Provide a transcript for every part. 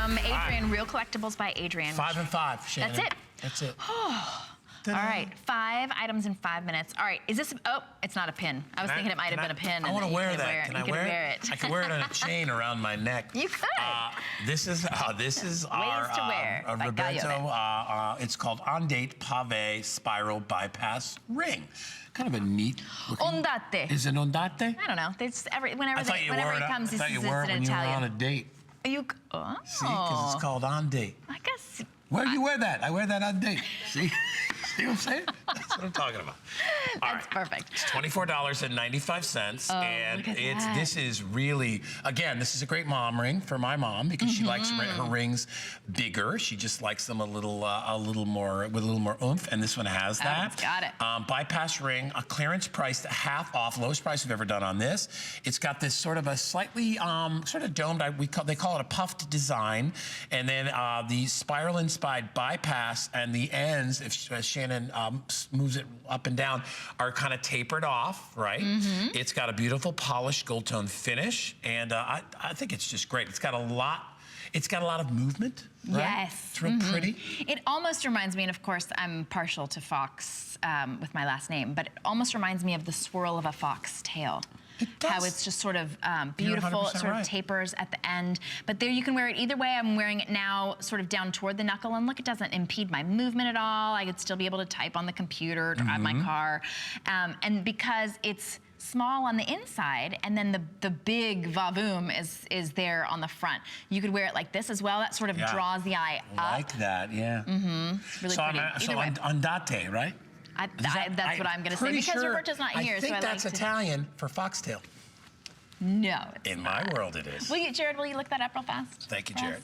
from Adrian, Real Collectibles by Adrian. 5 and 5, Shannon. That's it. That's it. All right, 5 items in 5 minutes. All right, is this, oh, it's not a pin. I was thinking it might have been a pin. I want to wear that. Can I wear it? I can wear it on a chain around my neck. You could. This is our Roberto, it's called Ondate Pave Spiral Bypass Ring. Kind of a neat looking. Ondate. Is it Ondate? I don't know. Whenever it comes, I thought you wore it when you were on a date. See, because it's called Ondate. I guess. Where do you wear that? I wear that on date. See? See what I'm saying? That's what I'm talking about. That's perfect. It's $24.95, and this is really, again, this is a great mom ring for my mom because she likes her rings bigger. She just likes them a little more with a little more oomph, and this one has that. Got it. Bypass ring, a clearance price, half off, lowest price we've ever done on this. It's got this sort of a slightly sort of domed, they call it a puffed design, and then the spiral-inspired bypass and the ends, if Shannon moves it up and down, are kind of tapered off, right? It's got a beautiful polished gold tone finish, and I think it's just great. It's got a lot of movement, right? Yes. It's real pretty. It almost reminds me, and of course I'm partial to fox with my last name, but it almost reminds me of the swirl of a fox tail. It does. How it's just sort of beautiful, it sort of tapers at the end. But there you can wear it either way. I'm wearing it now sort of down toward the knuckle, and look, it doesn't impede my movement at all. I could still be able to type on the computer, drive my car. And because it's small on the inside, and then the big vavoom is there on the front. You could wear it like this as well. That sort of draws the eye up. I like that, yeah. Really pretty. So Ondate, right? That's what I'm going to say, because Roberto's not here. I think that's Italian for foxtail. No, in my world, it is. Jared, will you look that up real fast? Thank you, Jared.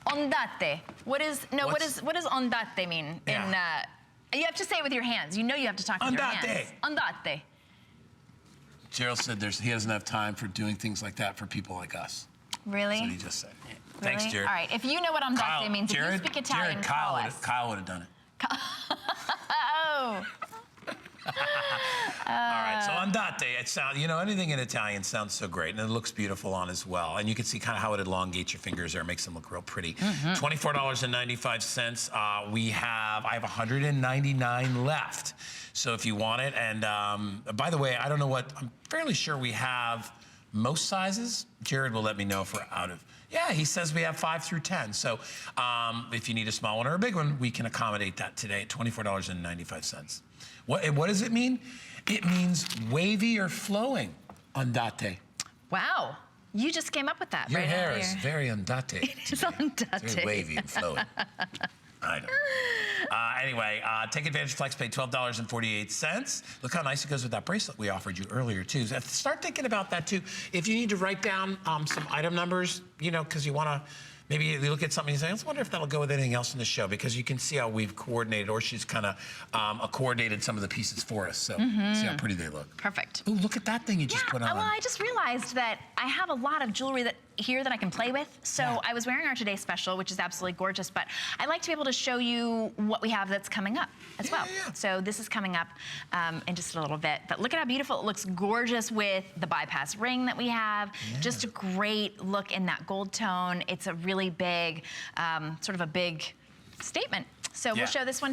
Ondate. What does ondate mean? Yeah. You have to say it with your hands. You know you have to talk with your hands. Ondate. Gerald said he doesn't have time for doing things like that for people like us. Really? That's what he just said. Yeah. Really? Thanks, Jared. All right, if you know what ondate means, if you speak Italian, call us. Kyle would have done it. Oh. All right, so Ondate, anything in Italian sounds so great, and it looks beautiful on as well. And you can see kind of how it elongates your fingers there, makes them look real pretty. $24.95. I have 199 left. So if you want it, and by the way, I'm fairly sure we have most sizes. Jared will let me know if we're out of. Yeah, he says we have 5 through 10. So if you need a small one or a big one, we can accommodate that today at $24.95. What does it mean? It means wavy or flowing, Ondate. Wow, you just came up with that. Your hair is very Ondate. It is Ondate. It's very wavy and flowing. I know. Anyway, take advantage of FlexPay, $12.48. Look how nice it goes with that bracelet we offered you earlier, too. So start thinking about that, too. If you need to write down some item numbers, because you want to, maybe you look at something and say, I wonder if that'll go with anything else in the show, because you can see how we've coordinated, or she's kind of coordinated some of the pieces for us. So see how pretty they look. Perfect. Ooh, look at that thing you just put on. Well, I just realized that I have a lot of jewelry here that I can play with. So I was wearing our Today Special, which is absolutely gorgeous, but I like to be able to show you what we have that's coming up as well. So this is coming up in just a little bit. But look at how beautiful it looks, gorgeous with the bypass ring that we have. Just a great look in that gold tone. It's a really big, sort of a big statement. So we'll show this one